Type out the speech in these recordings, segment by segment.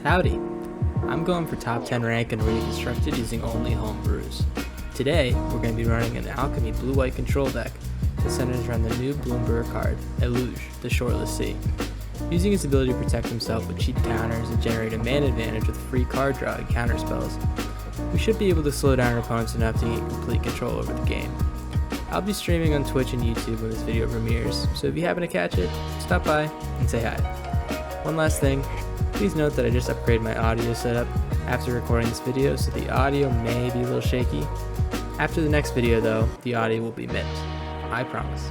Howdy! I'm going for top 10 rank and already constructed using only home brews. Today, we're going to be running an Alchemy blue-white control deck that centers around the new Bloomberg card, ELUGE, the Shortlist C. Using its ability to protect himself with cheap counters and generate a mana advantage with free card draw and counter spells, we should be able to slow down our opponents enough to gain complete control over the game. I'll be streaming on Twitch and YouTube when this video premieres, so if you happen to catch it, stop by and say hi. One last thing, please note that I just upgraded my audio setup after recording this video, so the audio may be a little shaky. After the next video though, the audio will be mint. I promise.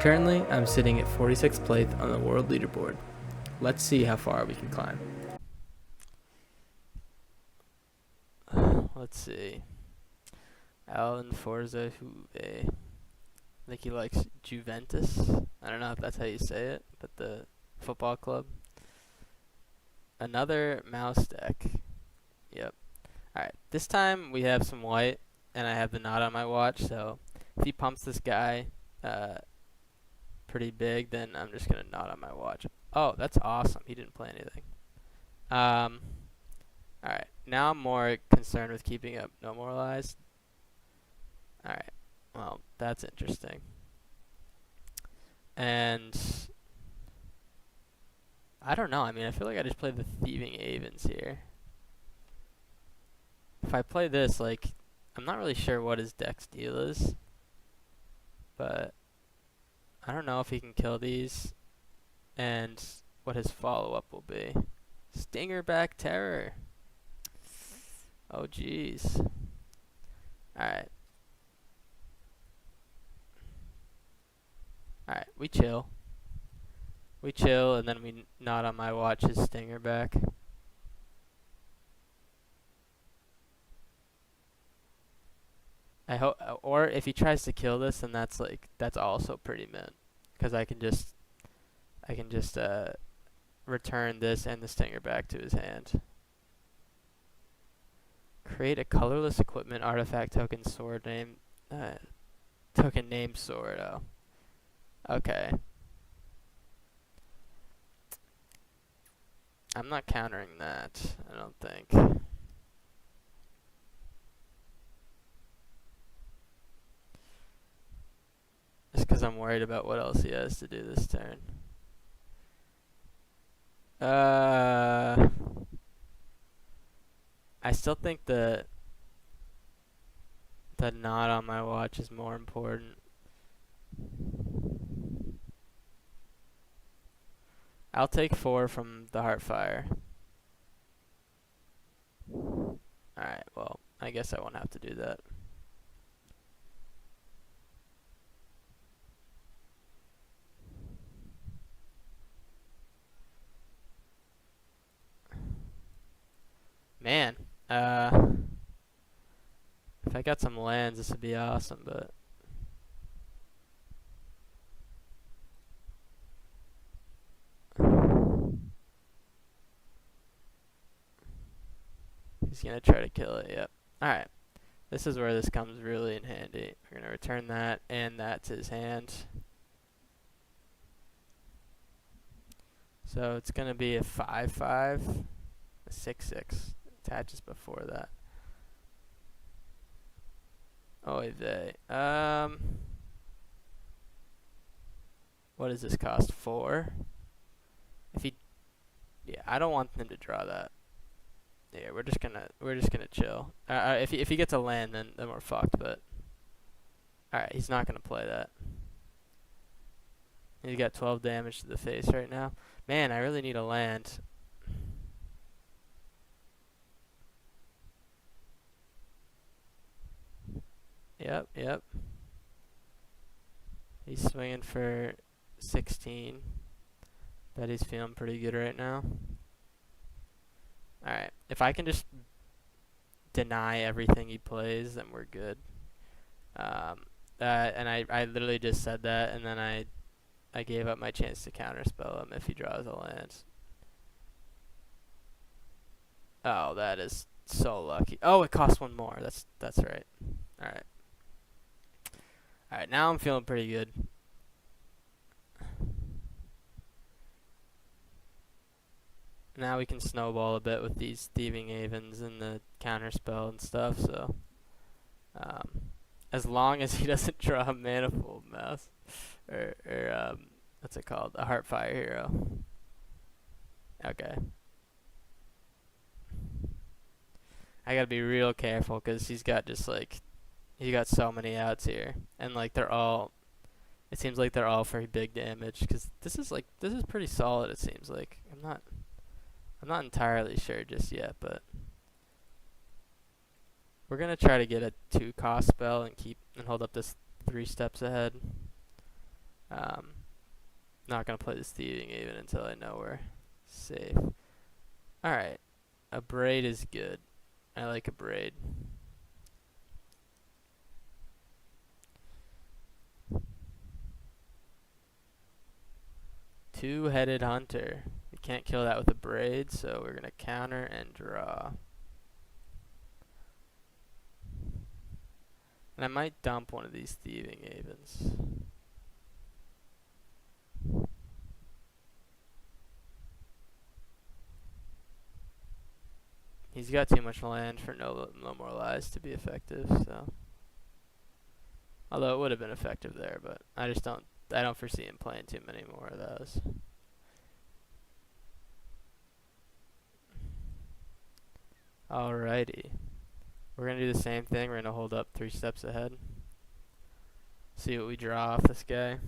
Currently, I'm sitting at 46th place on the world leaderboard. Let's see how far we can climb. Let's see. Alan Forza Juve. I think he likes Juventus. I don't know if that's how you say it, but the football club. Another mouse deck. Yep. Alright, this time we have some white, and I have the knot on my watch, so if he pumps this guy pretty big, then I'm just going to knot on my watch. Oh, that's awesome. He didn't play anything. Alright, now I'm more concerned with keeping up no moralized. Alright, well, that's interesting. And I don't know. I mean, I feel like I just played the Thieving Avens here. If I play this, like, I'm not really sure what his deck's deal is. But I don't know if he can kill these and what his follow-up will be. Stingerback Terror. Oh, jeez. Alright. Alright, we chill. We chill, and then we knot on my watch his stinger back. I hope, or if he tries to kill this, then that's also pretty mint, because I can just return this and the stinger back to his hand. Create a colorless equipment artifact token sword name, token named sword. Oh, okay. I'm not countering that, I don't think. Just because I'm worried about what else he has to do this turn. I still think the knot on my watch is more important. I'll take 4 from the Heartfire. Alright, well, I guess I won't have to do that. Man, if I got some lands, this would be awesome, but he's going to try to kill it, yep. Alright, this is where this comes really in handy. We're going to return that and that to his hand. So it's going to be a 5/5, a 6/6. Attaches before that. Oy vey. What does this cost? 4? If he, yeah, I don't want him to draw that. Yeah, we're just gonna chill. If he gets a land, then we're fucked. But all right, he's not gonna play that. He's got 12 damage to the face right now. Man, I really need a land. Yep. He's swinging for 16. Bet he's feeling pretty good right now. Alright, if I can just deny everything he plays, then we're good. And I literally just said that, and then I gave up my chance to counterspell him if he draws a land. Oh, that is so lucky. Oh, it costs 1 more. That's right. Alright. Alright, now I'm feeling pretty good. Now we can snowball a bit with these Thieving Avens and the counterspell and stuff, so as long as he doesn't draw a Manifold Mouse or what's it called? A Heartfire Hero. Okay. I gotta be real careful because he's got he got so many outs here, and like it seems like they're all for big damage. Because this is pretty solid. It seems like I'm not entirely sure just yet, but we're gonna try to get a 2-cost spell and hold up this 3 steps ahead. Not gonna play this Thieving even until I know we're safe. All right, a Braid is good. I like a Braid. Two-Headed Hunter. We can't kill that with a Braid, so we're gonna counter and draw. And I might dump one of these Thieving Avens. He's got too much land for no more lies to be effective, so. Although it would have been effective there, but I don't foresee him playing too many more of those. Alrighty. We're gonna do the same thing. We're gonna hold up 3 steps ahead. See what we draw off this guy.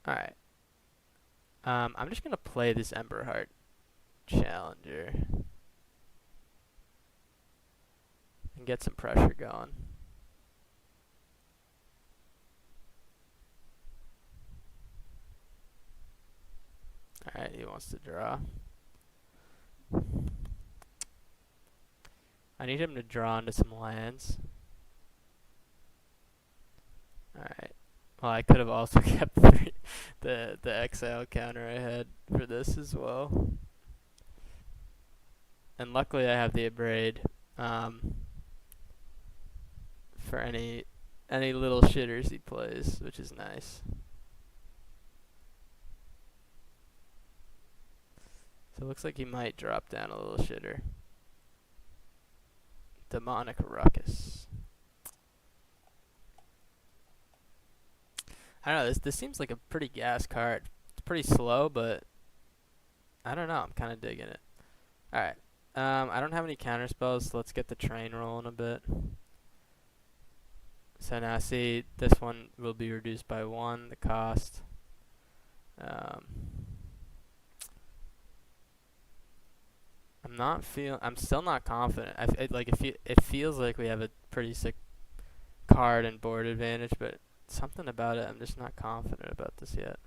Alright. I'm just gonna play this Emberheart Challenger and get some pressure going. Alright, he wants to draw. I need him to draw into some lands. Alright. Well, I could have also kept the exile counter I had for this as well. And luckily I have the Abrade for any little shitters he plays, which is nice. So it looks like he might drop down a little shitter. Demonic Ruckus. I don't know, this seems like a pretty gas card. It's pretty slow, but I don't know, I'm kind of digging it. Alright, I don't have any counter spells, so let's get the train rolling a bit. So now see, this one will be reduced by 1, the cost. I'm still not confident. It feels like we have a pretty sick card and board advantage, but something about it, I'm just not confident about this yet.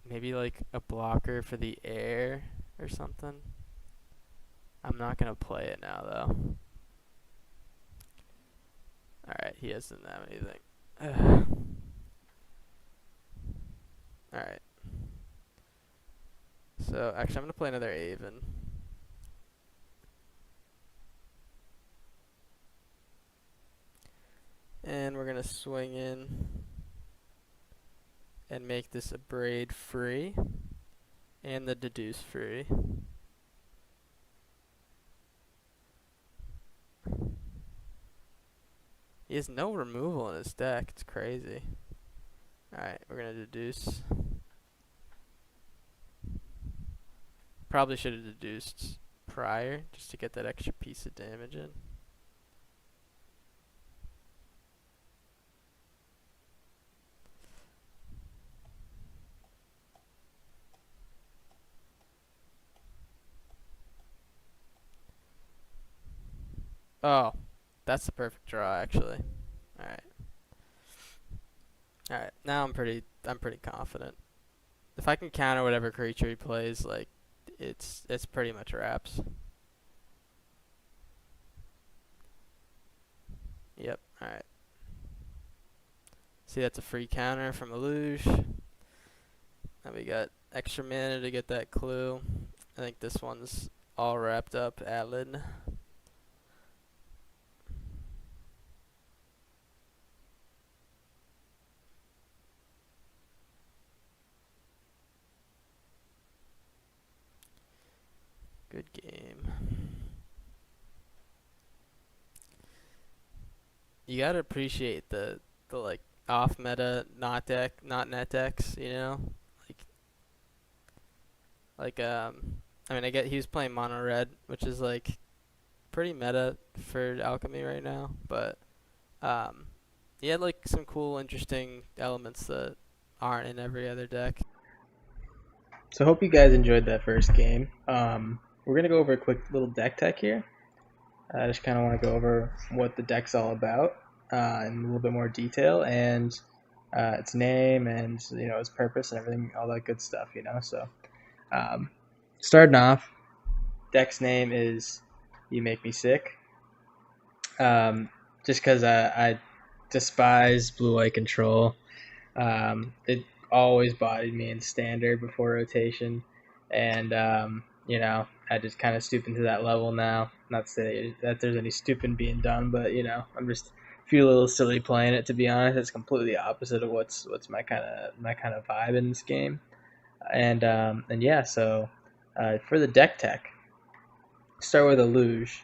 Maybe like a blocker for the air or something. I'm not gonna play it now though. Alright, he doesn't have anything. Alright. So actually I'm gonna play another Aven. And we're gonna swing in and make this a Braid free and the Deduce free. He has no removal in his deck, it's crazy. Alright, we're gonna Deduce. Probably should have deduced prior just to get that extra piece of damage in. Oh, that's the perfect draw actually. Alright. Alright, now I'm pretty confident. If I can counter whatever creature he plays, like it's pretty much wraps. Yep, alright. See, that's a free counter from ELUGE. And we got extra mana to get that clue. I think this one's all wrapped up, Atlan. good game. You gotta appreciate the like off meta not net decks, you know? Like I mean I get he was playing mono red, which is like pretty meta for Alchemy right now, but um he had like some cool interesting elements that aren't in every other deck. So I hope you guys enjoyed that first game. We're gonna go over a quick little deck tech here. I just kind of want to go over what the deck's all about in a little bit more detail, and its name, and its purpose, and everything, all that good stuff. So um, starting off, deck's name is "You Make Me Sick." Just because I despise blue-white control. It always bodied me in standard before rotation, and I just kind of stoop into that level now. Not to say that there's any stooping being done, but I'm just feel a little silly playing it. To be honest, it's completely opposite of what's my kind of vibe in this game. And yeah, so for the deck tech, start with ELUGE.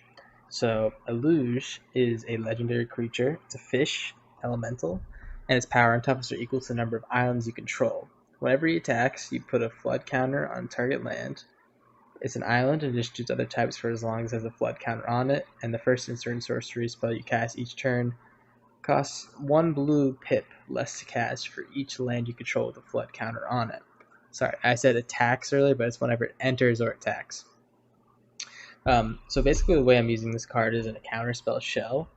So ELUGE is a legendary creature. It's a fish elemental, and its power and toughness are equal to the number of islands you control. Whenever he attacks, you put a flood counter on target land. It's an island and just shoots other types for as long as it has a flood counter on it, and the first instant sorcery spell you cast each turn costs 1 blue pip less to cast for each land you control with a flood counter on it. Sorry, I said attacks earlier, but it's whenever it enters or attacks. So basically the way I'm using this card is in a counterspell shell,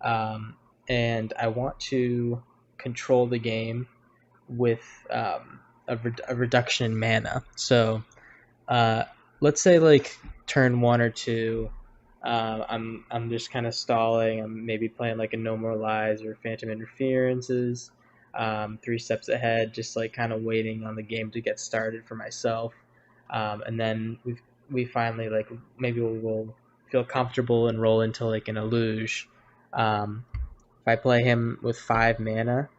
and I want to control the game with a reduction in mana. So let's say like turn 1 or 2, I'm just kind of stalling. I'm maybe playing like a No More Lies or Phantom Interferences, 3 steps ahead, just like kind of waiting on the game to get started for myself, and then we finally like maybe we'll feel comfortable and roll into like an ELUGE. If I play him with 5 mana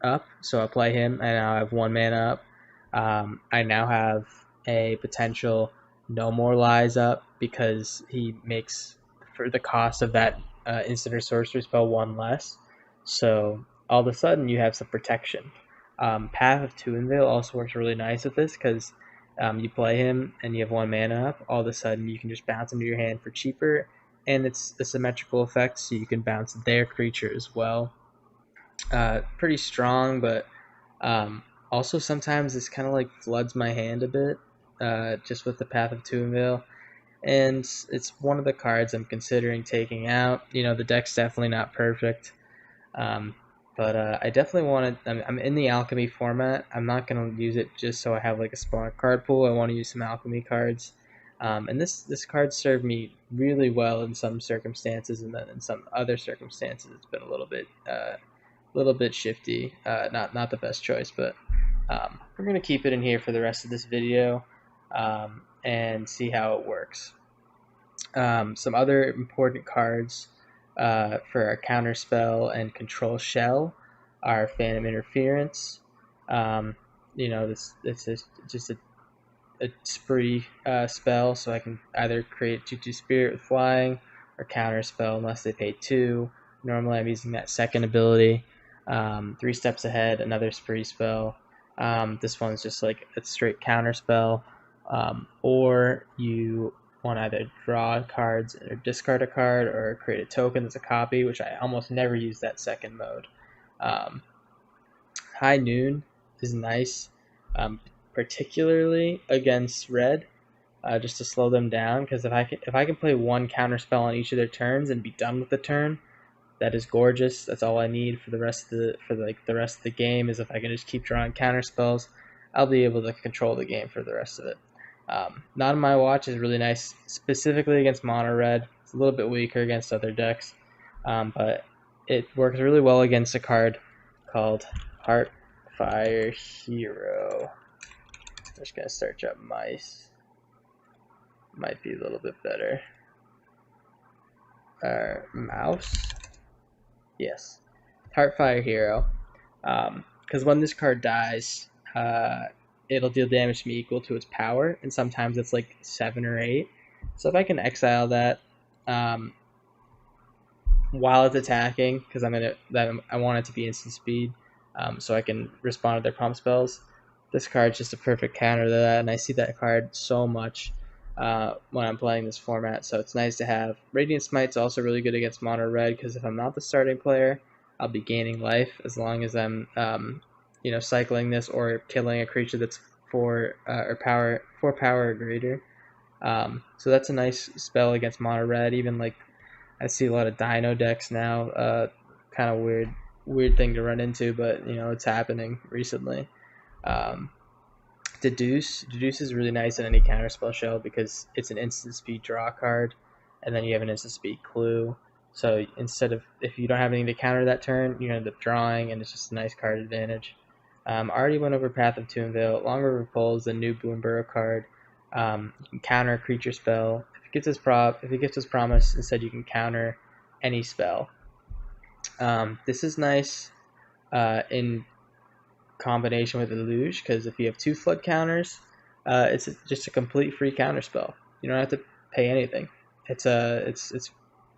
up, so I play him and now I have 1 mana up. I now have a potential No More Lies up because he makes for the cost of that instant or sorcery spell 1 less. So all of a sudden you have some protection. Path of Tuinvale also works really nice with this because you play him and you have 1 mana up. All of a sudden you can just bounce into your hand for cheaper, and it's a symmetrical effect, so you can bounce their creature as well. Pretty strong, but also sometimes this kind of like floods my hand a bit, just with the Path of Tuinvale. And it's one of the cards I'm considering taking out. The deck's definitely not perfect, but I definitely want to. I'm in the Alchemy format. I'm not going to use it just so I have like a smaller card pool. I want to use some Alchemy cards, and this card served me really well in some circumstances, and then in some other circumstances it's been a little bit shifty. Not the best choice, but we're going to keep it in here for the rest of this video, and see how it works. Some other important cards for our counterspell and control shell are Phantom Interference. This is just a spree spell, so I can either create 2/2 spirit with flying or counterspell unless they pay 2. Normally I'm using that second ability. 3 steps ahead, another spree spell. This one's just like a straight counterspell, or you want to either draw cards or discard a card or create a token that's a copy, which I almost never use that second mode. High Noon is nice, particularly against red, just to slow them down, because if I can play 1 counterspell on each of their turns and be done with the turn, that is gorgeous. That's all I need for the rest of the game. Is if I can just keep drawing counter spells, I'll be able to control the game for the rest of it. Not on my watch is really nice, specifically against mono red. It's a little bit weaker against other decks, but it works really well against a card called Heartfire Hero. I'm just gonna search up mice. Might be a little bit better. Mouse. Yes, Heartfire Hero. Because when this card dies, it'll deal damage to me equal to its power, and sometimes it's like 7 or 8. So if I can exile that um, while it's attacking, because I want it to be instant speed, so I can respond to their pump spells. This card's just a perfect counter to that, and I see that card so much when I'm playing this format. So it's nice to have. Radiant Smite's also really good against mono red, because if I'm not the starting player, I'll be gaining life as long as I'm cycling this or killing a creature that's 4 power or greater. So that's a nice spell against mono red. Even like I see a lot of Dino decks now. Kind of weird thing to run into, but it's happening recently. Um, Deduce is really nice in any counterspell show because it's an instant speed draw card, and then you have an instant speed clue. So instead of if you don't have anything to counter that turn, you end up drawing, and it's just a nice card advantage. Already went over Path of Toonville. Long River Pull is the new Bloomburrow card. You can counter a creature spell. If it gives us promise, instead you can counter any spell. This is nice in combination with ELUGE, because if you have 2 flood counters, it's just a complete free counter spell. You don't have to pay anything. It's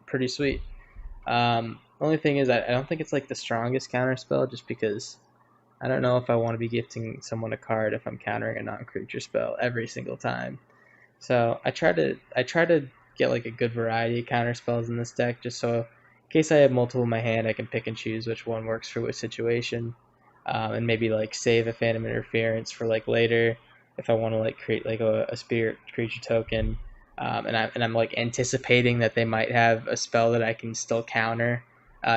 pretty sweet. Only thing is, I don't think it's like the strongest counter spell, just because I don't know if I want to be gifting someone a card if I'm countering a non-creature spell every single time. So I try to get like a good variety of counter spells in this deck, just so in case I have multiple in my hand, I can pick and choose which one works for which situation, and maybe like save a Phantom Interference for like later if I want to like create like a spirit creature token, and I'm like anticipating that they might have a spell that I can still counter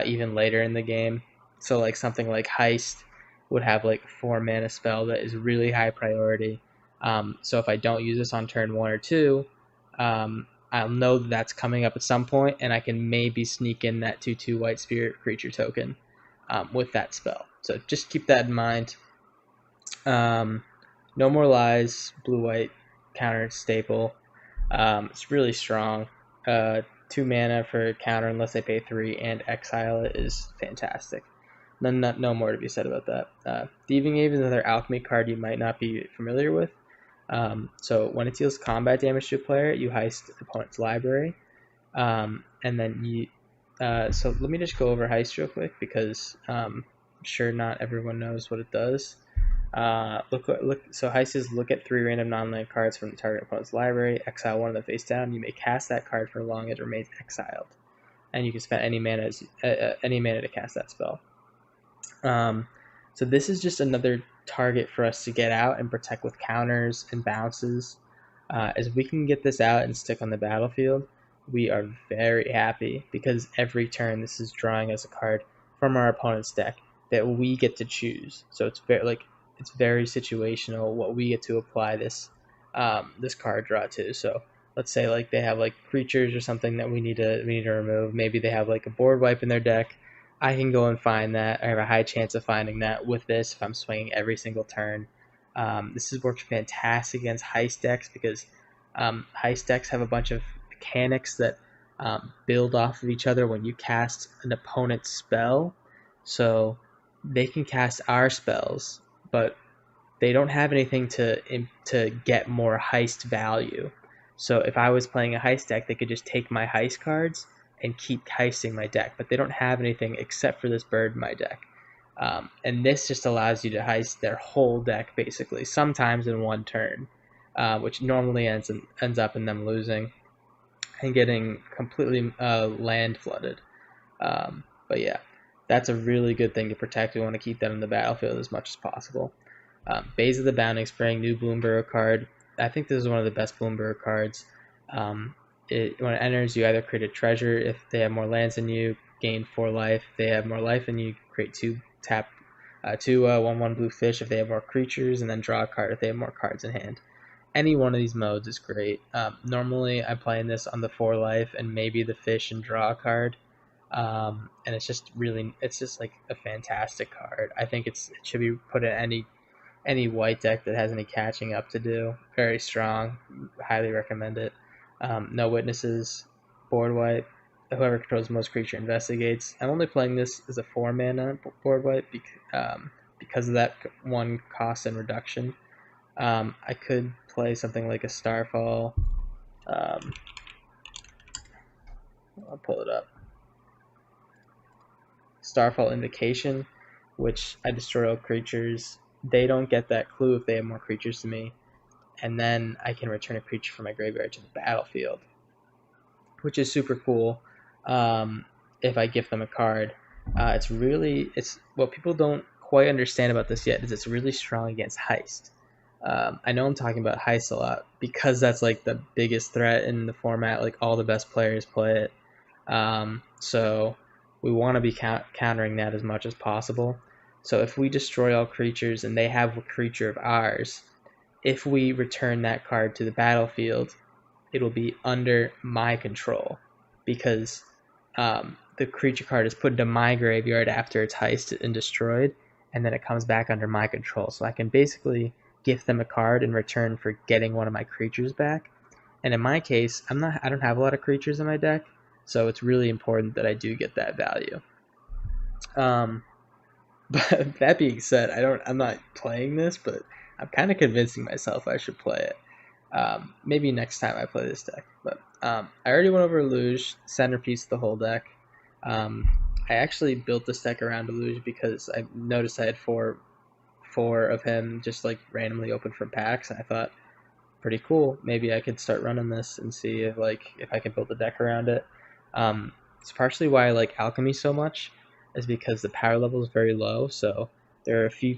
even later in the game. So like something like Heist would have like a 4 mana spell that is really high priority. So if I don't use this on turn 1 or 2, I'll know that that's coming up at some point, and I can maybe sneak in that 2/2 white spirit creature token with that spell. So just keep that in mind. No More Lies, blue-white counter staple. It's really strong. 2 mana for counter unless they pay 3, and exile it is fantastic. No more to be said about that. Thieving Eve is another alchemy card you might not be familiar with. So when it deals combat damage to a player, you heist the opponent's library, and then you. So let me just go over heist real quick, because I'm sure not everyone knows what it does. Look. So heist is look at 3 random non-land cards from the target opponent's library, exile one of them face down. You may cast that card for as long as it remains exiled, and you can spend any mana to cast that spell. So this is just another target for us to get out and protect with counters and bounces. As we can get this out and stick on the battlefield, we are very happy, because every turn this is drawing us a card from our opponent's deck that we get to choose. So it's very situational what we get to apply this card draw to. So let's say like they have like creatures or something that we need to remove. Maybe they have like a board wipe in their deck. I can go and find that. I have a high chance of finding that with this if I'm swinging every single turn. This has worked fantastic against heist decks, because heist decks have a bunch of mechanics that build off of each other when you cast an opponent's spell. So they can cast our spells, but they don't have anything to get more heist value. So if I was playing a heist deck, they could just take my heist cards and keep heisting my deck, but they don't have anything except for this bird in my deck. And this just allows you to heist their whole deck, basically, sometimes in one turn, which normally ends up in them losing and getting completely land flooded. But yeah, that's a really good thing to protect. We want to keep them in the battlefield as much as possible. Bays of the Bounding Spring, new Bloomburrow card. I think this is one of the best Bloomburrow cards. When it enters, you either create a treasure if they have more lands than you, gain 4 life. If they have more life than you, create 2 1/1 blue fish if they have more creatures, and then draw a card if they have more cards in hand. Any one of these modes is great. Normally, I'm playing this on the 4 life and maybe the fish and draw a card. And it's just like a fantastic card. I think it should be put in any white deck that has any catching up to do. Very strong. Highly recommend it. No Witnesses, board wipe. Whoever controls most creature investigates. I'm only playing this as a 4 mana board wipe because of that 1 cost and reduction. I could play something like a Starfall. I'll pull it up. Starfall Invocation, which I destroy all creatures. They don't get that clue if they have more creatures to me. And then I can return a creature from my graveyard to the battlefield, which is super cool. If I gift them a card, it's what people don't quite understand about this yet is it's really strong against heist. I know I'm talking about heist a lot because that's like the biggest threat in the format. Like all the best players play it, so we want to be countering that as much as possible. So if we destroy all creatures and they have a creature of ours, if we return that card to the battlefield, it'll be under my control because the creature card is put into my graveyard after it's heisted and destroyed, and then it comes back under my control. So I can basically gift them a card in return for getting one of my creatures back. And in my case, I don't have a lot of creatures in my deck, so it's really important that I do get that value. But that being said, I'm not playing this, but I'm kind of convincing myself I should play it. Maybe next time I play this deck. But I already went over ELUGE, centerpiece of the whole deck. I actually built this deck around ELUGE because I noticed I had four of him just like randomly open from packs, and I thought, pretty cool. Maybe I could start running this and see if I can build a deck around it. It's partially why I like Alchemy so much, is because the power level is very low. So there are a few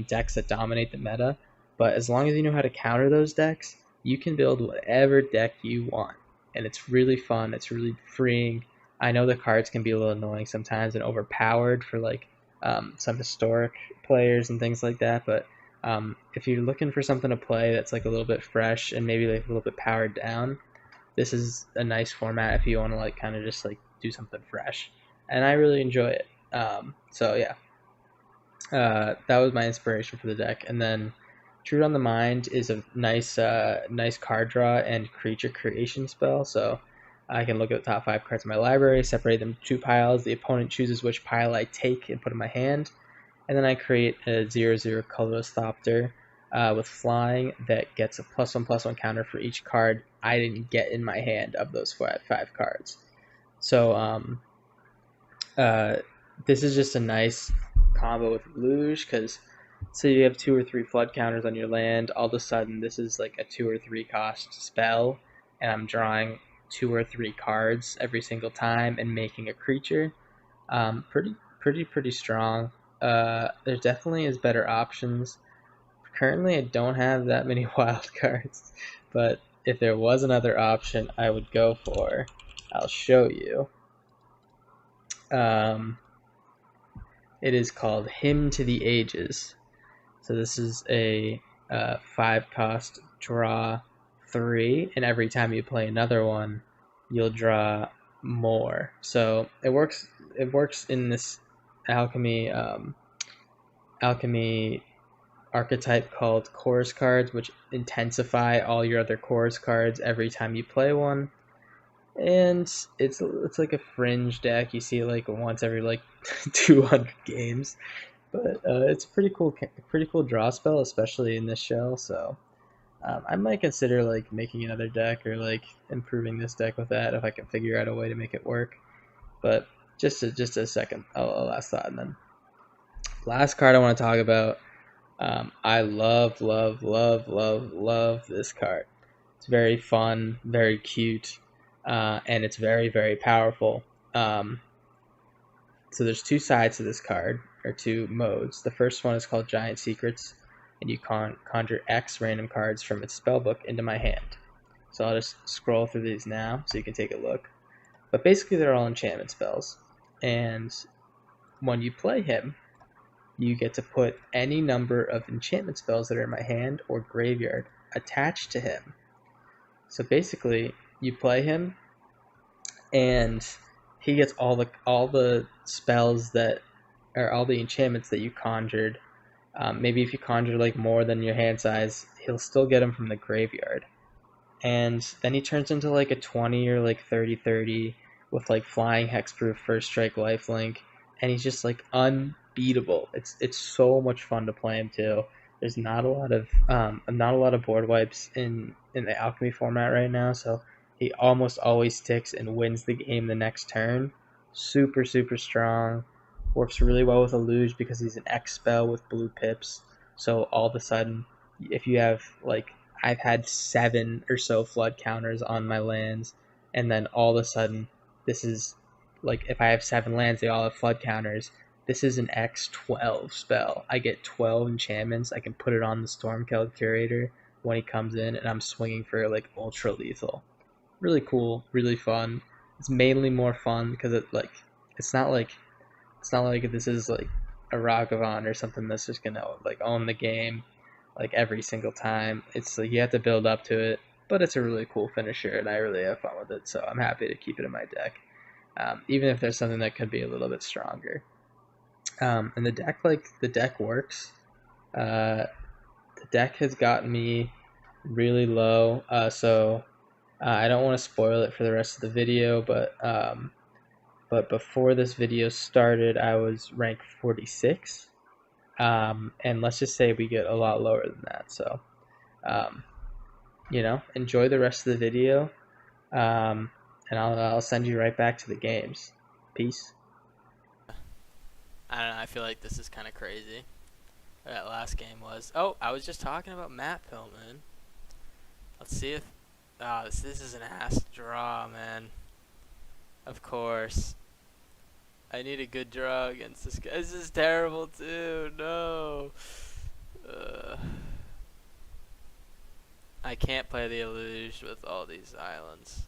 decks that dominate the meta, but as long as you know how to counter those decks, you can build whatever deck you want, and it's really fun. It's really freeing. I know the cards can be a little annoying sometimes and overpowered for like some historic players and things like that, but if you're looking for something to play that's like a little bit fresh and maybe like a little bit powered down, this is a nice format if you want to like kind of just like do something fresh. And I really enjoy it. So yeah, that was my inspiration for the deck. And then True on the Mind is a nice card draw and creature creation spell. So I can look at the top 5 cards in my library, separate them into 2 piles. The opponent chooses which pile I take and put in my hand. And then I create a 0/0 colorless Thopter with flying that gets a +1/+1 counter for each card I didn't get in my hand of those 5 cards. So this is just a nice combo with ELUGE because say you have 2 or 3 flood counters on your land, all of a sudden this is like a 2 or 3 cost spell, and I'm drawing 2 or 3 cards every single time and making a creature. Pretty strong. There definitely is better options. Currently, I don't have that many wild cards, but if there was another option, I would go for. I'll show you. It is called Hymn to the Ages. So this is a 5-cost draw 3, and every time you play another one, you'll draw more. So it works in this Alchemy archetype called chorus cards, which intensify all your other chorus cards every time you play one. And it's like a fringe deck. You see it like once every like 200 games, but it's a pretty cool draw spell, especially in this shell. So I might consider like making another deck or like improving this deck with that if I can figure out a way to make it work. But just a second, a last thought, and then last card I want to talk about. I love this card. It's very fun, very cute, and it's very powerful. So there's 2 sides to this card, or 2 modes. The first one is called Giant Secrets, and you conjure X random cards from its spellbook into my hand. So I'll just scroll through these now so you can take a look. But basically they're all enchantment spells. And when you play him, you get to put any number of enchantment spells that are in my hand or graveyard attached to him. So basically, you play him, and he gets all the spells that are all the enchantments that you conjured. Maybe if you conjure like more than your hand size, he'll still get them from the graveyard. And then he turns into like a 20 or like 30/30 with like flying hexproof, first strike, lifelink, and he's just like unbeatable. It's so much fun to play him too. There's not a lot of board wipes in the Alchemy format right now, so he almost always sticks and wins the game the next turn. Super, super strong. Works really well with ELUGE because he's an X spell with blue pips. So all of a sudden, if you have, like, I've had 7 or so flood counters on my lands, and then all of a sudden, this is, like, if I have 7 lands, they all have flood counters. This is an X12 spell. I get 12 enchantments. I can put it on the Stormkeld Curator when he comes in, and I'm swinging for, like, ultra lethal. Really cool, really fun. It's mainly more fun because it's not like this is like a Ragavan or something that's just gonna like own the game like every single time. It's like you have to build up to it, but it's a really cool finisher, and I really have fun with it. So I'm happy to keep it in my deck, even if there's something that could be a little bit stronger. And the deck works. The deck has gotten me really low, so I don't want to spoil it for the rest of the video, but before this video started, I was ranked 46, and let's just say we get a lot lower than that. So, um, enjoy the rest of the video, and I'll send you right back to the games. Peace. I don't know, I feel like this is kind of crazy. That last game was. Oh, I was just talking about Matt Pillman. Let's see if. Oh, this is an ass draw, man. Of course. I need a good draw against this guy. This is terrible, too. No. I can't play the ELUGE with all these islands.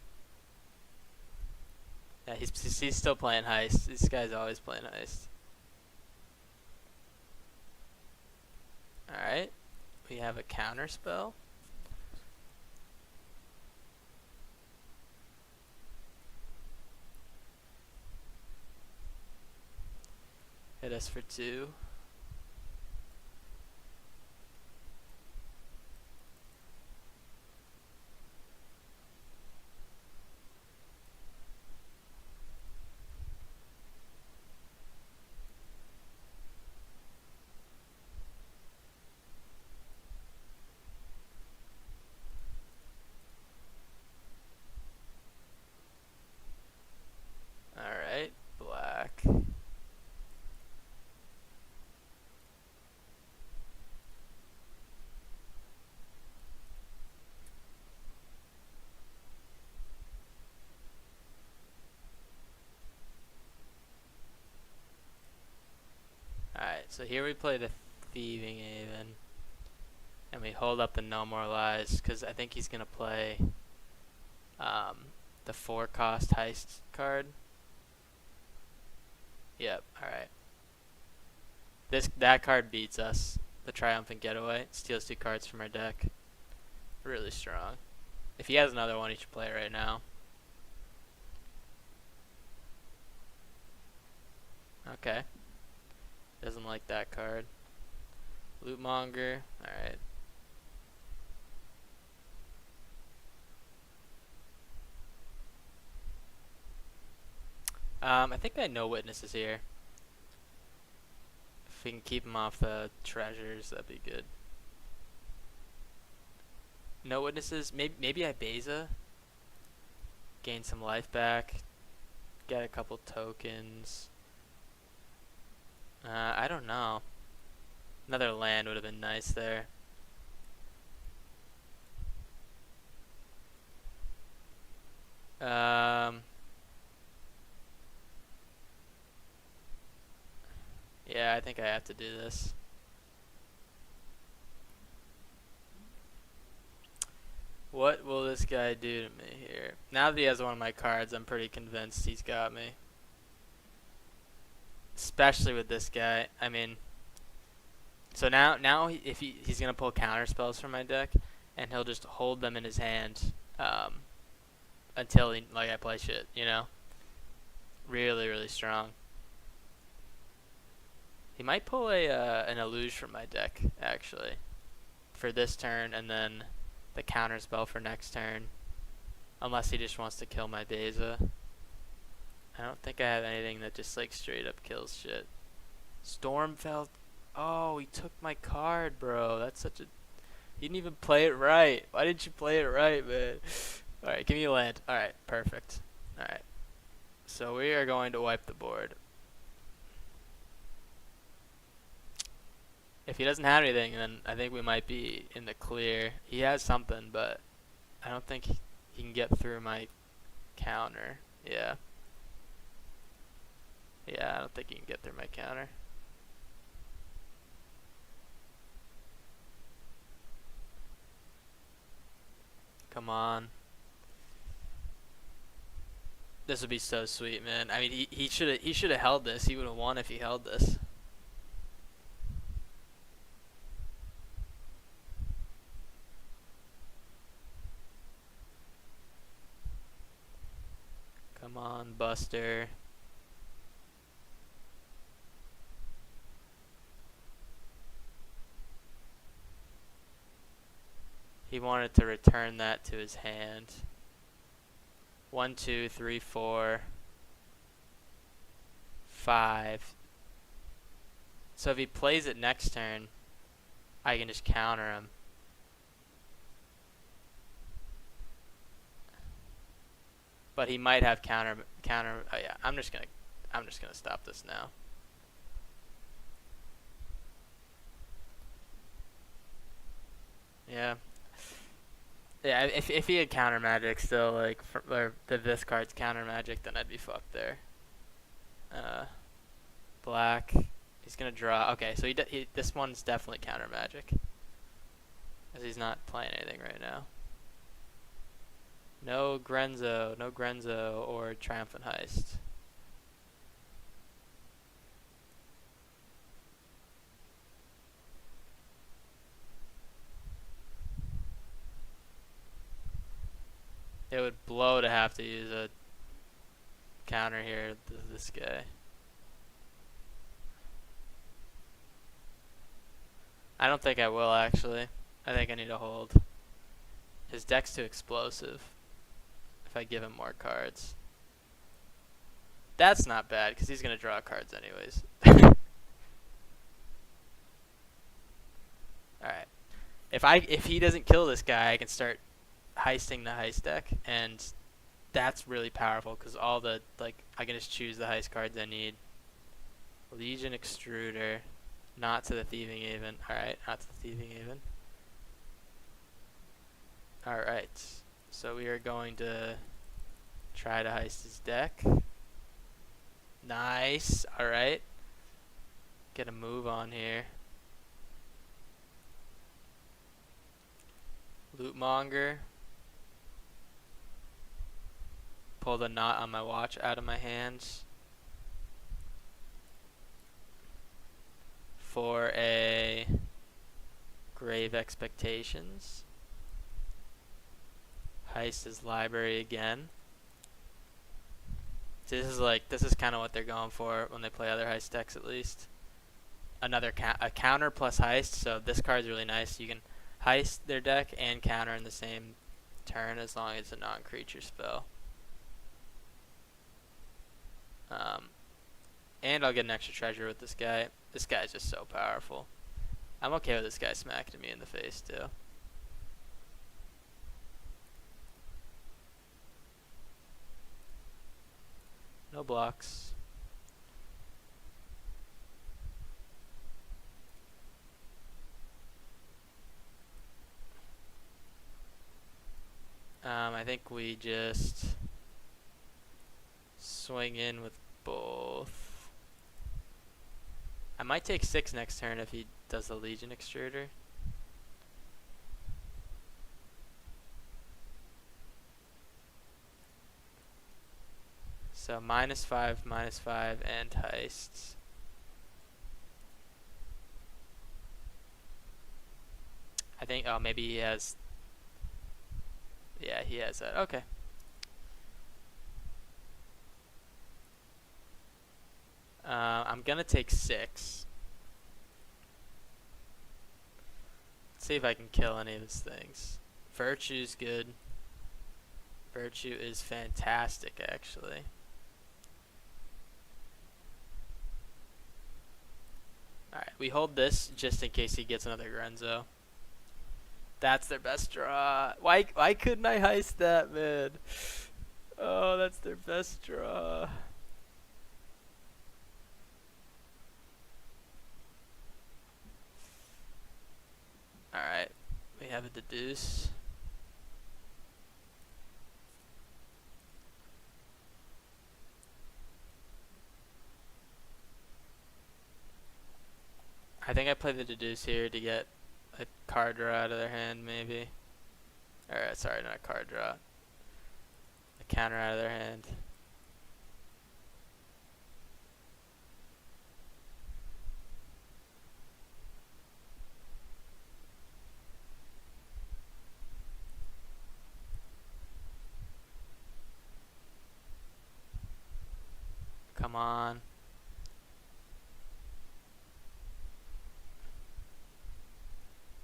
Yeah, he's still playing Heist. This guy's always playing Heist. Alright. We have a counter spell. Hit us for 2. Alright, black. Alright, so here we play the Thieving Haven. And we hold up the No More Lies, because I think he's going to play the 4-cost Heist card. Yep, alright. That card beats us. The Triumphant Getaway. Steals 2 cards from our deck. Really strong. If he has another one, he should play it right now. Okay. Doesn't like that card. Lootmonger. Alright. I think I know Witnesses here. If we can keep him off the treasures, that'd be good. No Witnesses. Maybe I Beza. Gain some life back. Get a couple tokens. I don't know. Another land would have been nice there. Yeah, I think I have to do this. What will this guy do to me here? Now that he has one of my cards, I'm pretty convinced he's got me. Especially with this guy. I mean, so now if he's gonna pull counter spells from my deck, and he'll just hold them in his hand until I play shit. Really, really strong. He might pull an ELUGE from my deck actually for this turn, and then the counter spell for next turn, unless he just wants to kill my Beza. I don't think I have anything that just like straight up kills shit. Stormfeld. Oh, he took my card, bro. That's such a... He didn't even play it right. Why didn't you play it right, man? Alright, give me a land. Alright, perfect. Alright. So we are going to wipe the board. If he doesn't have anything, then I think we might be in the clear. He has something, but I don't think he can get through my counter. Yeah. Yeah, I don't think he can get through my counter. Come on. This would be so sweet, man. I mean, he should have held this. He would have won if he held this. Come on, Buster. He wanted to return that to his hand. 1, 2, 3, 4, 5. So if he plays it next turn, I can just counter him. But he might have counter. Oh yeah, I'm just gonna stop this now. Yeah. Yeah, if he had counter magic still, like, or this card's counter magic, then I'd be fucked there. Black. He's gonna draw. Okay, so this one's definitely counter magic, as he's not playing anything right now. No Grenzo or Triumphant Heist. It would blow to have to use a counter here, this guy. I don't think I will, actually. I think I need to hold. His deck's too explosive if I give him more cards. That's not bad, because he's going to draw cards anyways. Alright. If he doesn't kill this guy, I can start heisting the heist deck, and that's really powerful, because all the, like, I can just choose the heist cards I need. Legion Extruder. Not to the Thieving Haven. Alright, not to the Thieving Haven. Alright, so we are going to try to heist his deck. Nice. Alright. Get a move on here. Lootmonger. Pull the knot on my watch out of my hands. For a Grave Expectations. Heist his library again. So this is kind of what they're going for when they play other heist decks, at least. Another a counter plus heist, so this card's really nice. You can heist their deck and counter in the same turn as long as it's a non-creature spell. And I'll get an extra treasure with this guy. This guy's just so powerful. I'm okay with this guy smacking me in the face, too. No blocks. I think we just swing in with both. I might take 6 next turn if he does the Legion Extruder. So -5, -5, and heists. I think, oh, maybe he has, yeah, he has that. Okay. I'm gonna take 6. Let's see if I can kill any of his things. Virtue's good. Virtue is fantastic, actually. Alright, we hold this just in case he gets another Grenzo. That's their best draw. Why couldn't I heist that, man? Oh, that's their best draw. Alright. We have a deduce. I think I play the deduce here to get a card draw out of their hand, maybe. Or, sorry, not a card draw. A counter out of their hand. Come on.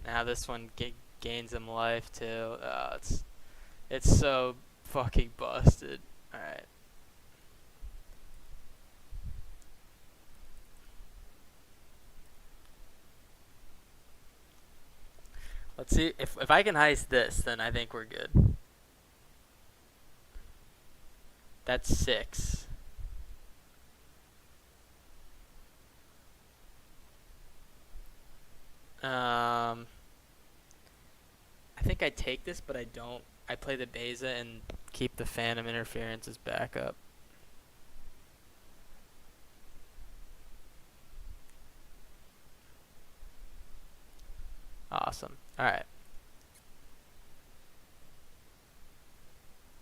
Now this one gains him life too. It's so fucking busted. All right. Let's see if I can heist this, then I think we're good. That's 6. I think I take this, but I don't. I play the Beza and keep the Phantom Interference as backup. Awesome. Alright.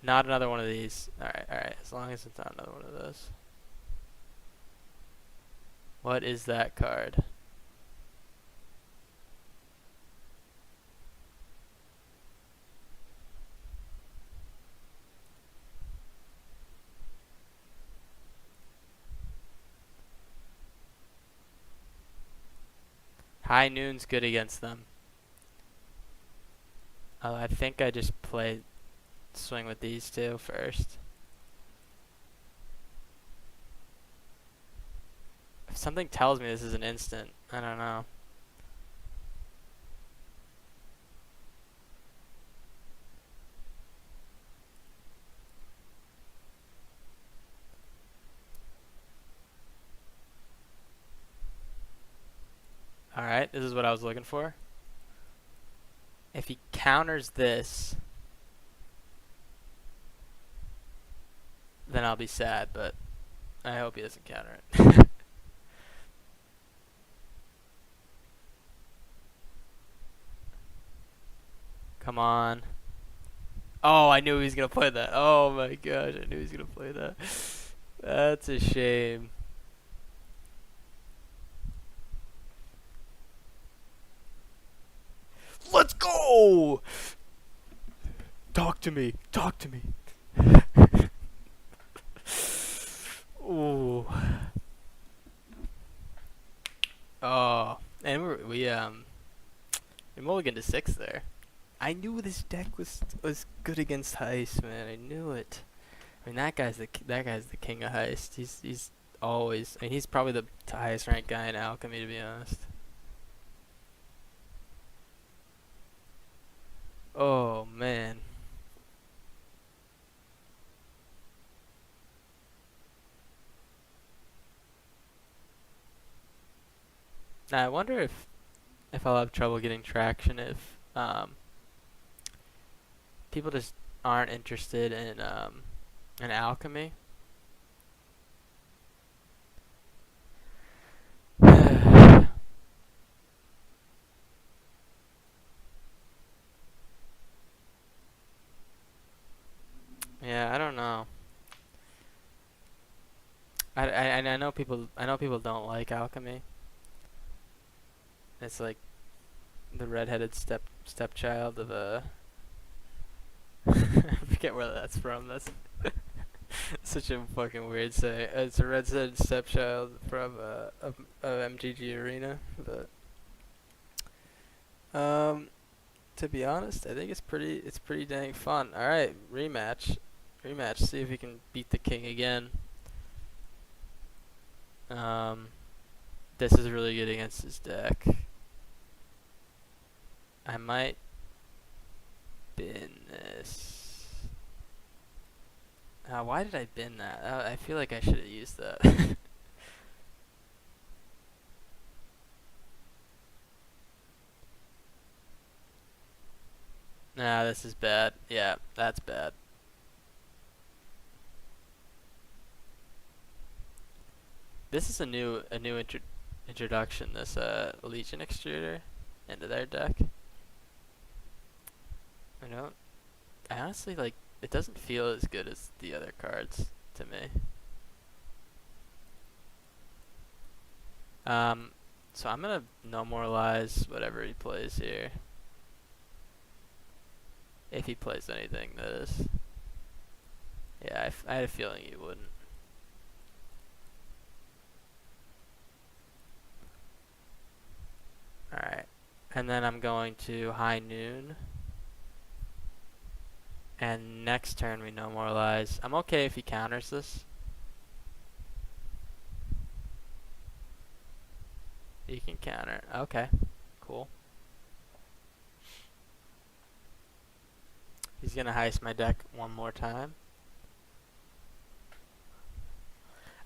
Not another one of these. Alright. As long as it's not another one of those. What is that card? High Noon's good against them. I think I just play swing with these two first. If something tells me this is an instant, I don't know. Alright, this is what I was looking for. If he counters this, then I'll be sad, but I hope he doesn't counter it. Come on. Oh, I knew he was going to play that. Oh my gosh, I knew he was going to play that. That's a shame. Let's go! Talk to me. Talk to me. Ooh. Oh, and we mulliganed to 6 there. I knew this deck was good against heist, man. I knew it. I mean, that guy's the king of heist. He's always. I mean, he's probably the highest ranked guy in Alchemy, to be honest. Oh man. Now I wonder if I'll have trouble getting traction if people just aren't interested in Alchemy. Yeah, I don't know. I know people don't like Alchemy. It's like the redheaded stepchild of a I forget where that's from. That's such a fucking weird say. It's a redheaded stepchild from MTG Arena, but to be honest, I think it's pretty dang fun. All right, rematch. See if we can beat the king again. This is really good against his deck. I might bin this? Why did I bin that? I feel like I should have used that. Nah, this is bad. Yeah, that's bad. This is a new introduction. This Legion extruder into their deck. I honestly like. It doesn't feel as good as the other cards to me. So I'm gonna no moralize whatever he plays here. If he plays anything, that is. Yeah, I had a feeling he wouldn't. Alright. And then I'm going to high noon. And next turn we no moralize. I'm okay if he counters this. He can counter. Okay. Cool. He's gonna heist my deck one more time.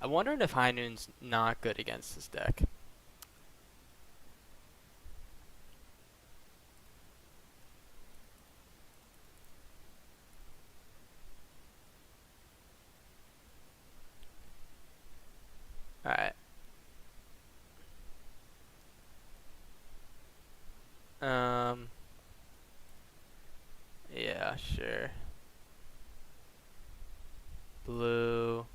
I'm wondering if High Noon's not good against this deck. Alright. Yeah, sure. Blue.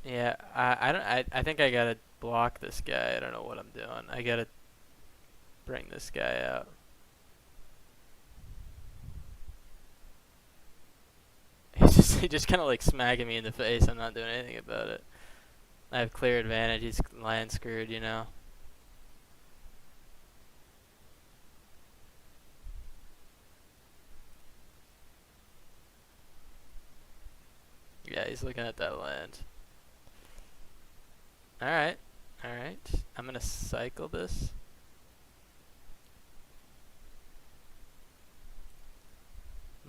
Yeah, I think I gotta block this guy. I don't know what I'm doing. I gotta bring this guy out. He just kind of like smacking me in the face. I'm not doing anything about it. I have clear advantage. He's land screwed, you know. Yeah, he's looking at that land. Alright. Alright. I'm gonna cycle this.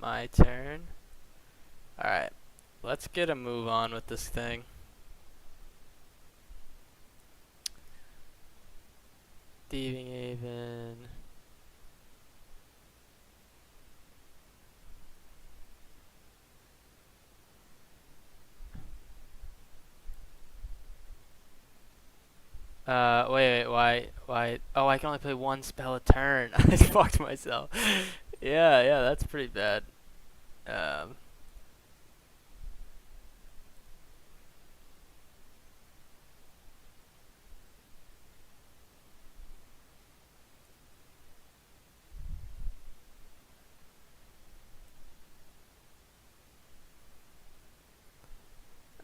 My turn. Alright. Let's get a move on with this thing. Thieving Haven. Wait, why? Oh, I can only play one spell a turn. I fucked myself. Yeah, that's pretty bad. Um,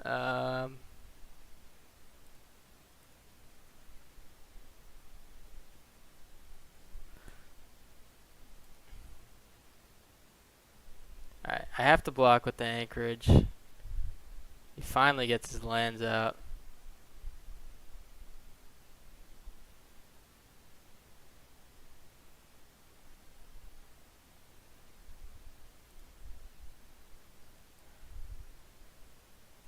um, Alright, I have to block with the anchorage. He finally gets his lands out.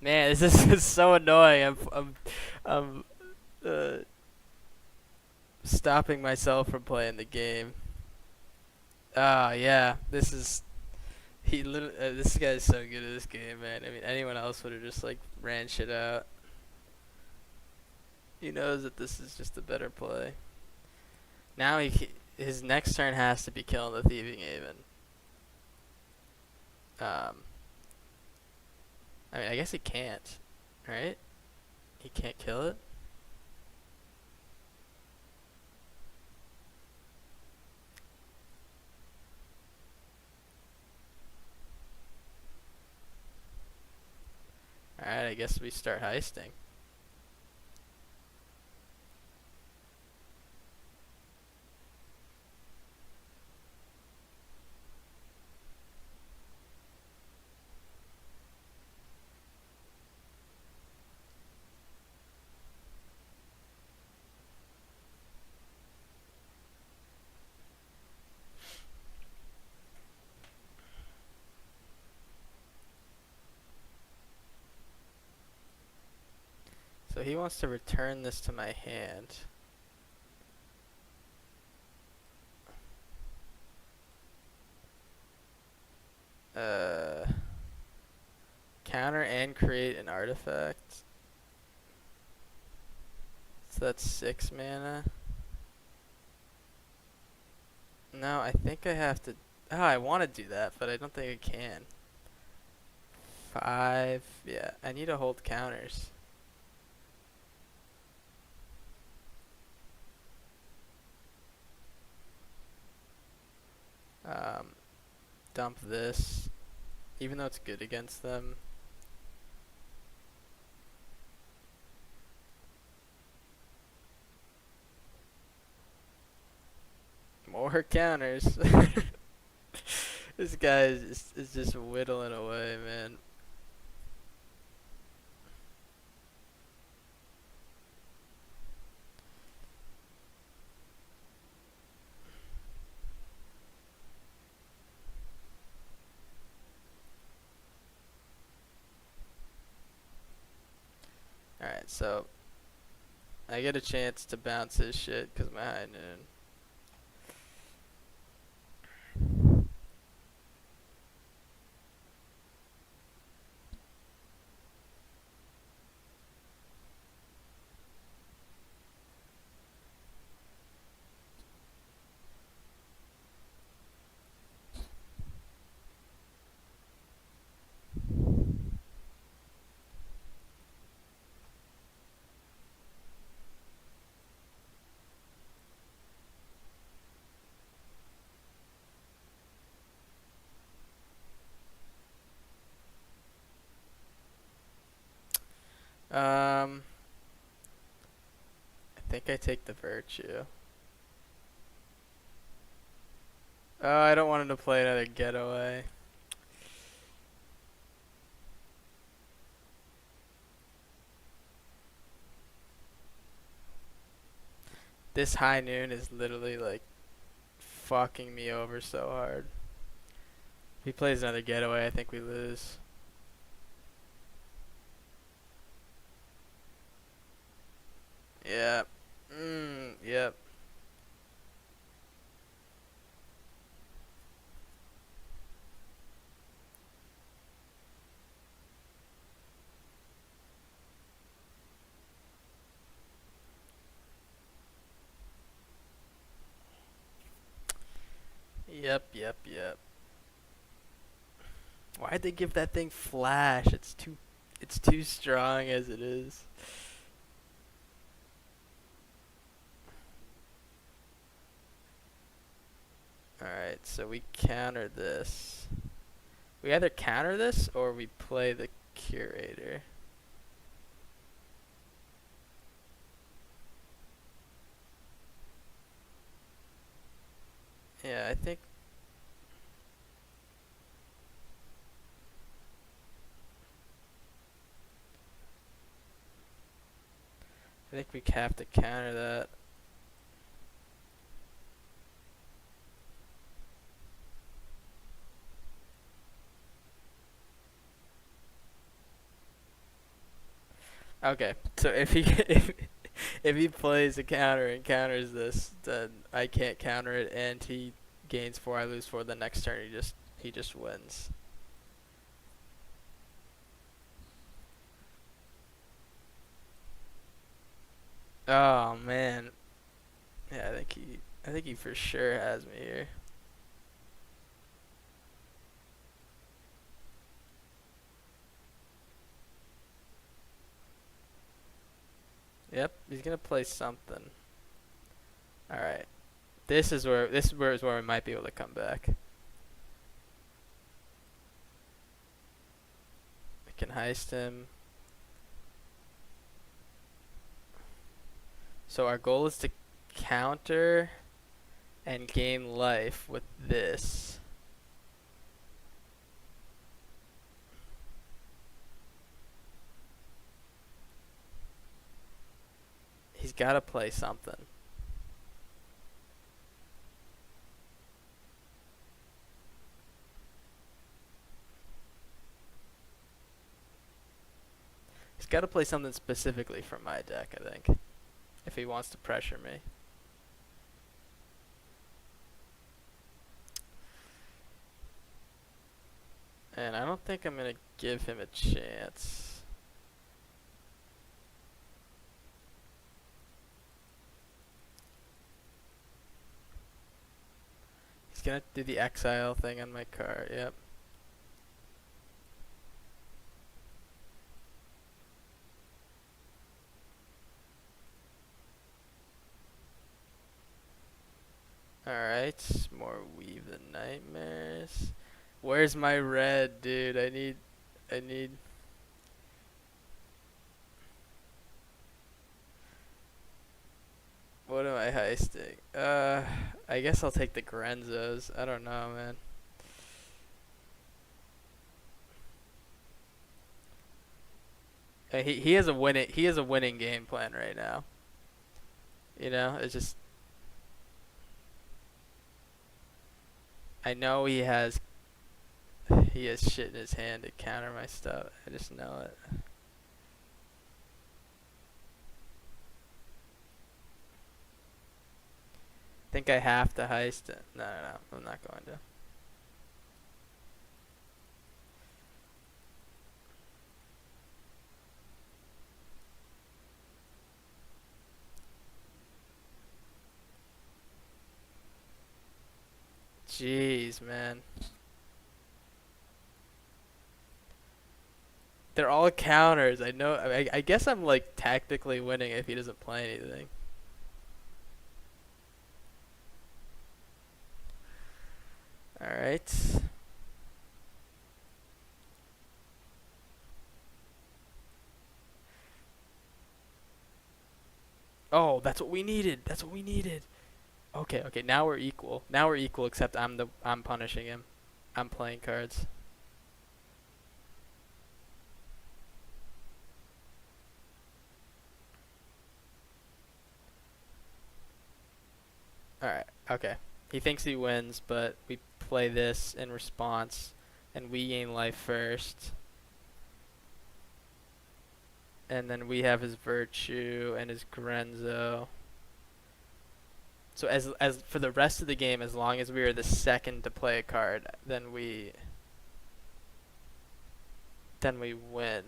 Man, this is so annoying. I'm uh, stopping myself from playing the game. Yeah, this is this guy's so good at this game, man. I mean, anyone else would have just like ran shit out. He knows that this is just a better play. Now his next turn has to be killing the Thieving Haven. I mean, I guess he can't, right? He can't kill it. Alright, I guess we start heisting. So he wants to return this to my hand. Counter and create an artifact. So that's 6 mana. No, I think I have to. Oh, I want to do that, but I don't think I can. 5. Yeah, I need to hold counters. Dump this, even though it's good against them. More counters. This guy is just whittling away, man. Alright, so I get a chance to bounce his shit because my high noon. I think I take the virtue. Oh, I don't want him to play another getaway. This high noon is literally like fucking me over so hard. If he plays another getaway, I think we lose. Yeah. Yep. Yep. Why'd they give that thing flash? It's too strong as it is. Alright, so we counter this. We either counter this or we play the curator. Yeah, I think we have to counter that. Okay, so if he if he plays a counter and counters this, then I can't counter it, and he gains 4. I lose 4. The next turn, he just wins. Oh man, yeah, I think he for sure has me here. Yep, he's gonna play something. All right, this is where we might be able to come back. I can heist him. So our goal is to counter and gain life with this. He's got to play something. He's got to play something specifically from my deck, I think, if he wants to pressure me. And I don't think I'm going to give him a chance. He's going to do the exile thing on my card, yep. Alright, more Weave the Nightmares. Where's my red, dude? I need... What am I heisting? I guess I'll take the Grenzos. I don't know, man. He has a winning game plan right now. You know, it's just I know he has shit in his hand to counter my stuff. I just know it. Think I have to heist it. No, I'm not going to. Jeez, man. They're all counters. I know. I guess I'm like tactically winning if he doesn't play anything. All right. Oh, that's what we needed. That's what we needed. Okay, okay. Now we're equal. Now we're equal, except I'm punishing him. I'm playing cards. Alright, okay. He thinks he wins, but we play this in response, and we gain life first. And then we have his Virtue and his Grenzo. So as for the rest of the game, as long as we are the second to play a card, then we win.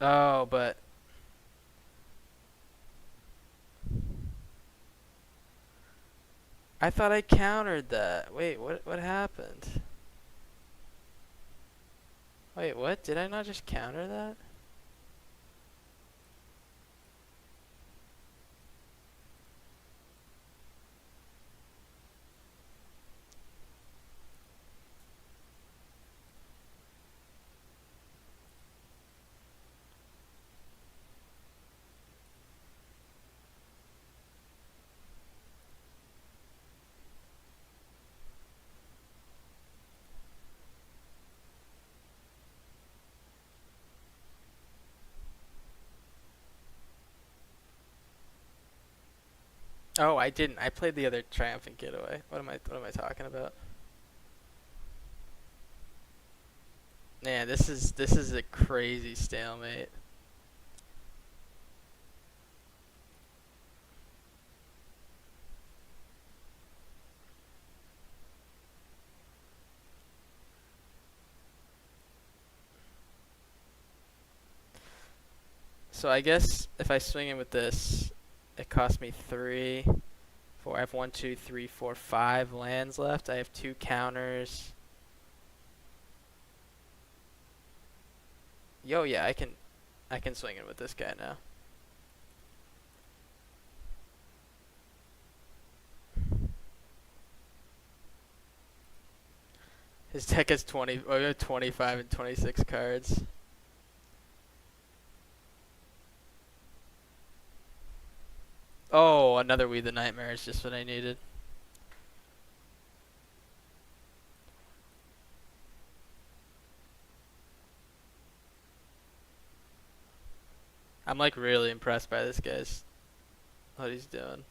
Oh, but I thought I countered that. Wait, what happened? Wait, what? Did I not just counter that? Oh, I didn't. I played the other Triumphant Getaway. What am I talking about? Man, this is a crazy stalemate. So I guess if I swing in with this, it costs me 3, 4. I have 1, 2, 3, 4, 5 lands left. I have 2 counters. Yo, yeah, I can swing in with this guy now. His deck has 25 and 26 cards. Oh, another We the Nightmare is just what I needed. I'm like really impressed by this guy's what he's doing.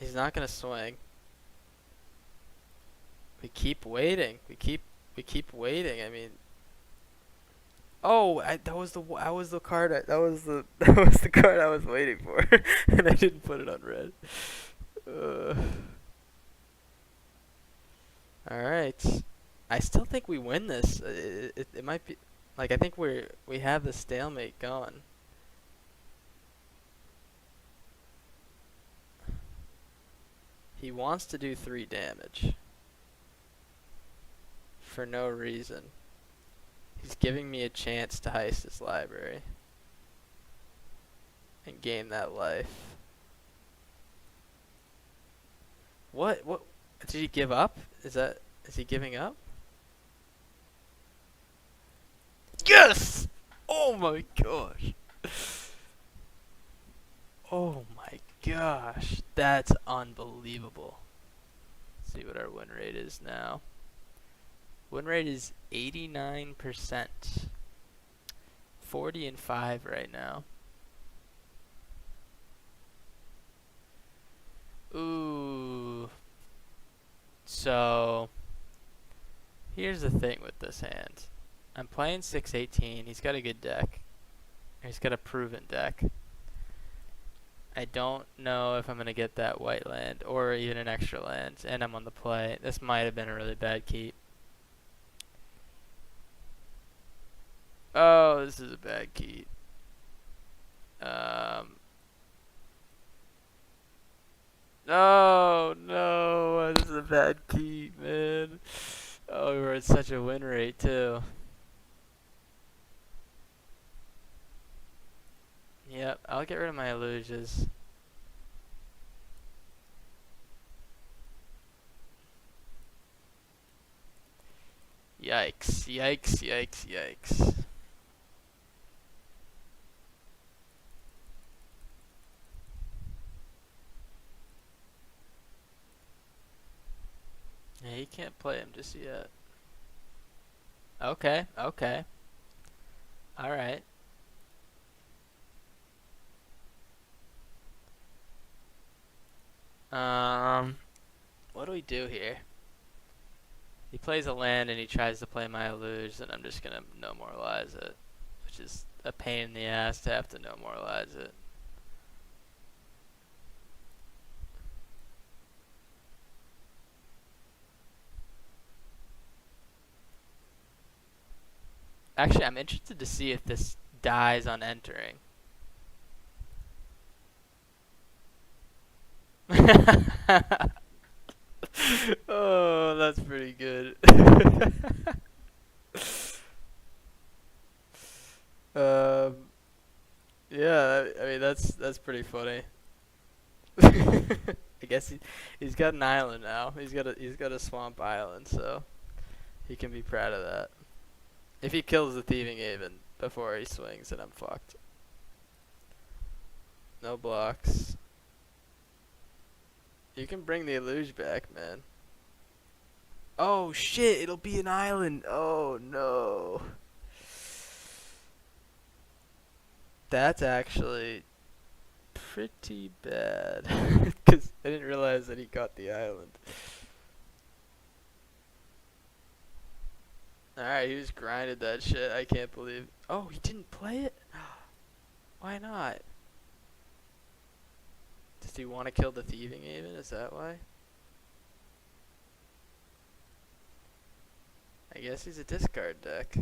He's not gonna swing. We keep waiting. We keep waiting. I mean, oh, that was the card. That was the card I was waiting for, and I didn't put it on red. All right. I still think we win this. It might be like I think we have the stalemate going. He wants to do 3 damage for no reason. He's giving me a chance to heist his library and gain that life. What did he give up? Is he giving up? Yes! Oh my gosh. Oh my gosh. That's unbelievable. Let's see what our win rate is now. Win rate is 89%. 40-5 right now. Ooh. So, here's the thing with this hand. I'm playing 618. He's got a good deck. He's got a proven deck. I don't know if I'm going to get that white land or even an extra land, and I'm on the play. This might have been a really bad keep. Oh, this is a bad keep. Oh no, this is a bad keep, man. Oh, we were at such a win rate too. Yep, I'll get rid of my Eluges. Yikes, yikes, yikes, yikes. Yeah, you can't play him just yet. Okay, okay. Alright. What do we do here? He plays a land and he tries to play my Eluge, and I'm just gonna no moralize it, which is a pain in the ass to have to no moralize it. Actually, I'm interested to see if this dies on entering. Oh, that's pretty good. Yeah, I mean that's pretty funny. I guess he's got an island now. He's got a swamp island, so he can be proud of that. If he kills the Thieving Haven before he swings, then I'm fucked. No blocks. You can bring the Eluge back, man. Oh shit, it'll be an island. Oh no. That's actually pretty bad. Because I didn't realize that he got the island. Alright, he just grinded that shit. I can't believe. Oh, he didn't play it? Why not? Does he want to kill the Thieving Haven? Is that why? I guess he's a discard deck.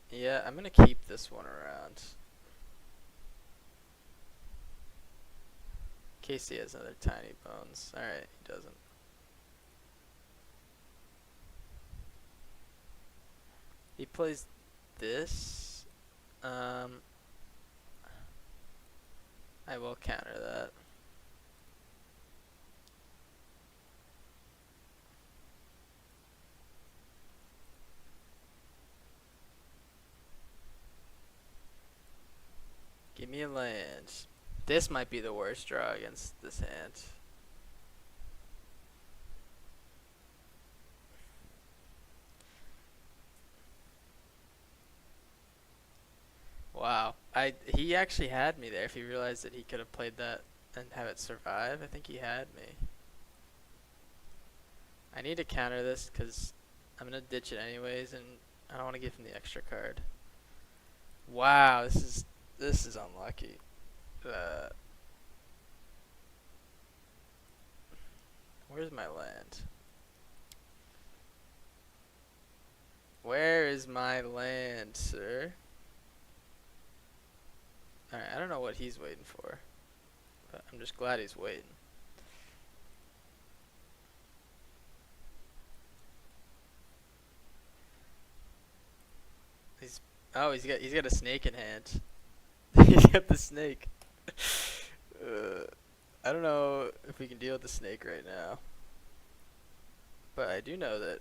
Yeah, I'm gonna keep this one around. In case he has another tiny bones. Alright, he doesn't. He plays this. I will counter that. Give me a land. This might be the worst draw against this hand. he actually had me there. If he realized that he could have played that and have it survive, I think he had me. I need to counter this because I'm gonna ditch it anyways, and I don't want to give him the extra card. Wow, this is unlucky. Where's my land? Where is my land, sir? Alright, I don't know what he's waiting for, but I'm just glad he's waiting. He's got a snake in hand. He's got the snake. I don't know if we can deal with the snake right now, but I do know that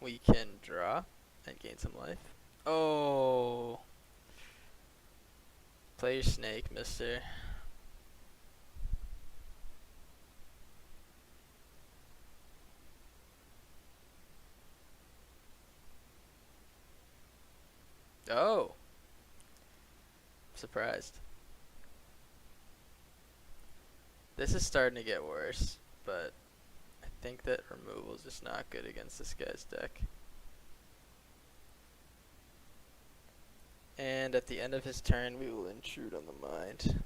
we can draw and gain some life. Oh, play your snake, mister. Oh, surprised. This is starting to get worse, but I think that removal is just not good against this guy's deck. And at the end of his turn, we will intrude on the mind.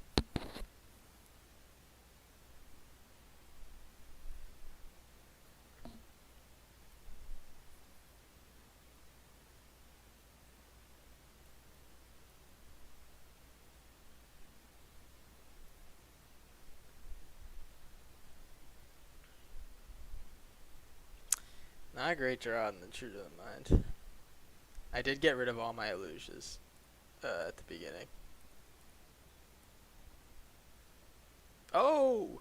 Not a great draw in the intrude on the mind. I did get rid of all my ELUGEs at the beginning. Oh!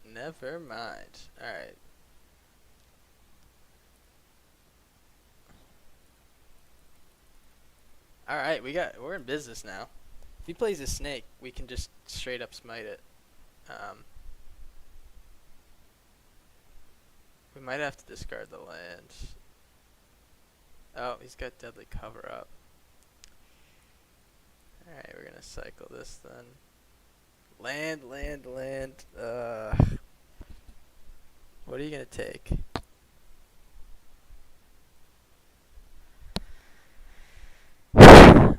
Never mind. Alright. Alright, we're in business now. If he plays a snake, we can just straight up smite it. We might have to discard the land. Oh, he's got deadly cover up. Alright, we're gonna cycle this then. Land. What are you gonna take?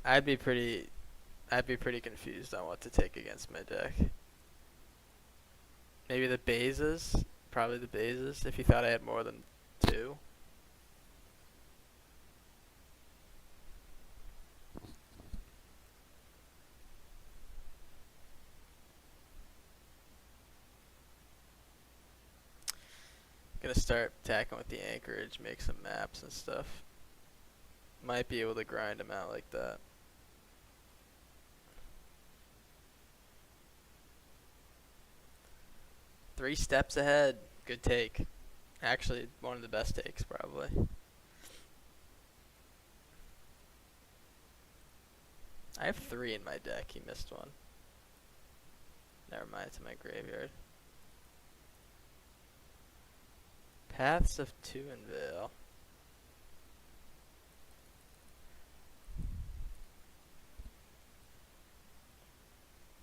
I'd be pretty confused on what to take against my deck. Maybe the bases? Probably the bases, if you thought I had more than 2. Gonna start attacking with the anchorage, make some maps and stuff. Might be able to grind them out like that. Three steps ahead. Good take. Actually, one of the best takes, probably. I have 3 in my deck. He missed one. Never mind, it's in my graveyard. Paths of Tuinvale.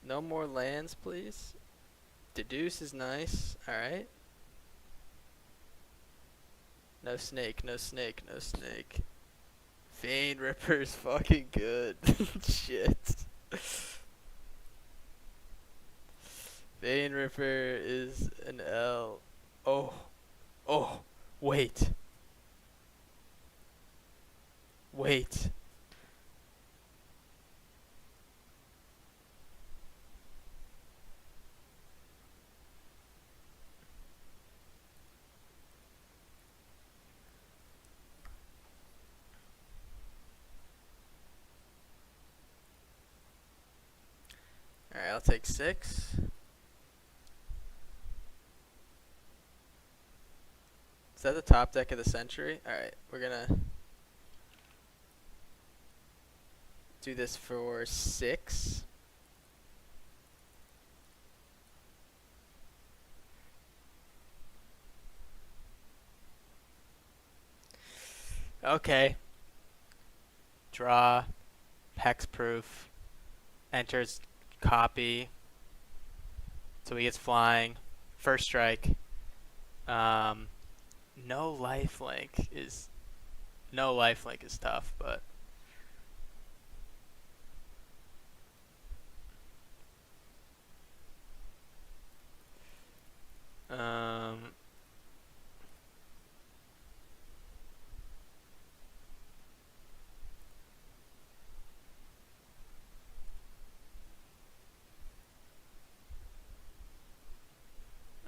No more lands, please. Deduce is nice. Alright. No snake. Vein Ripper's fucking good. Shit. Vein Ripper is an L. Oh, wait. Alright, I'll take 6. Is that the top deck of the century? Alright, we're gonna do this for 6. Okay. draw, hexproof, enters copy, so he gets flying, first strike. No lifelink is tough, but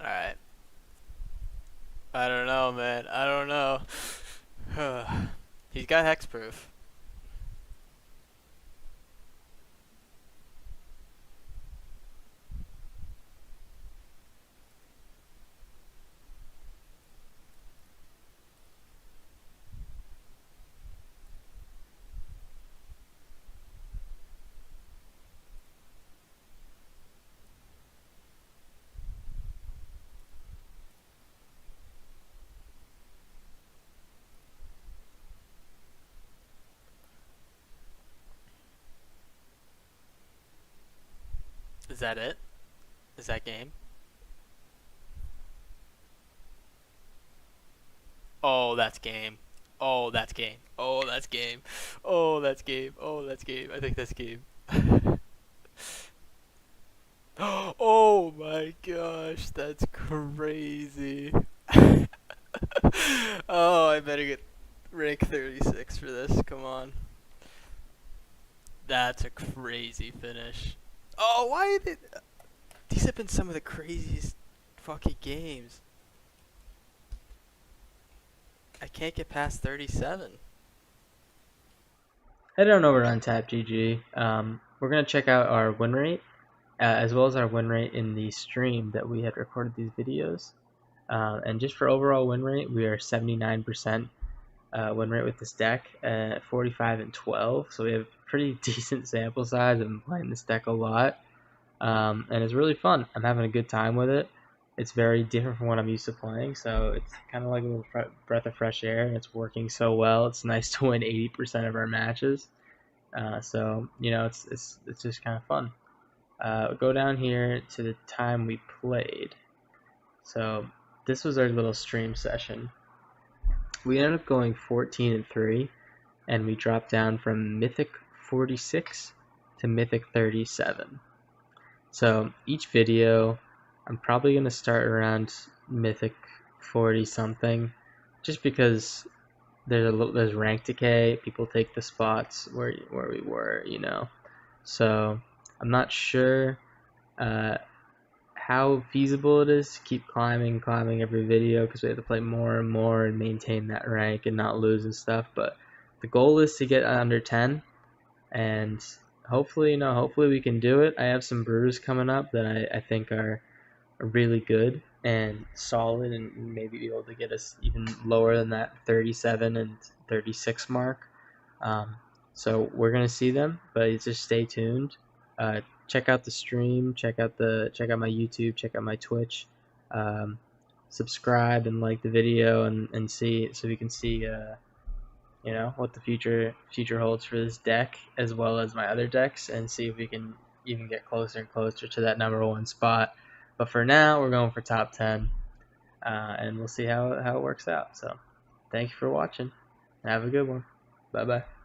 alright. I don't know, man. I don't know. He's got hexproof. Is that it? Is that game? Oh, that's game. Oh, that's game. Oh, that's game. Oh, that's game. Oh, that's game. I think that's game. Oh my gosh, that's crazy. Oh, I better get rank 36 for this. Come on. That's a crazy finish. Oh, why did these have been some of the craziest fucking games. I can't get past 37. Head on over on TapGG. We're going to check out our win rate, as well as our win rate in the stream that we had recorded these videos. And just for overall win rate, we are 79% win rate with this deck at 45 and 12. So we have a pretty decent sample size. I've been playing this deck a lot. And it's really fun. I'm having a good time with it. It's very different from what I'm used to playing, so it's kind of like a little breath of fresh air, and it's working so well. It's nice to win 80% of our matches. So you know, it's just kind of fun. Go down here to the time we played. So this was our little stream session. We ended up going 14 and 3, and we dropped down from Mythic 46 to Mythic 37. So each video, I'm probably going to start around Mythic 40 something, just because there's rank decay. People take the spots where we were, you know. So I'm not sure how feasible it is to keep climbing every video, because we have to play more and more and maintain that rank and not lose and stuff. But the goal is to get under 10, and hopefully we can do it. I have some brews coming up that I think are really good and solid, and maybe be able to get us even lower than that 37 and 36 mark. So we're gonna see them, but just stay tuned. Check out the stream, check out my YouTube, check out my Twitch. Subscribe and like the video and see, so we can see you know, what the future holds for this deck, as well as my other decks, and see if we can even get closer and closer to that number 1 spot. But for now, we're going for top 10, and we'll see how it works out. So thank you for watching. Have a good one. Bye bye.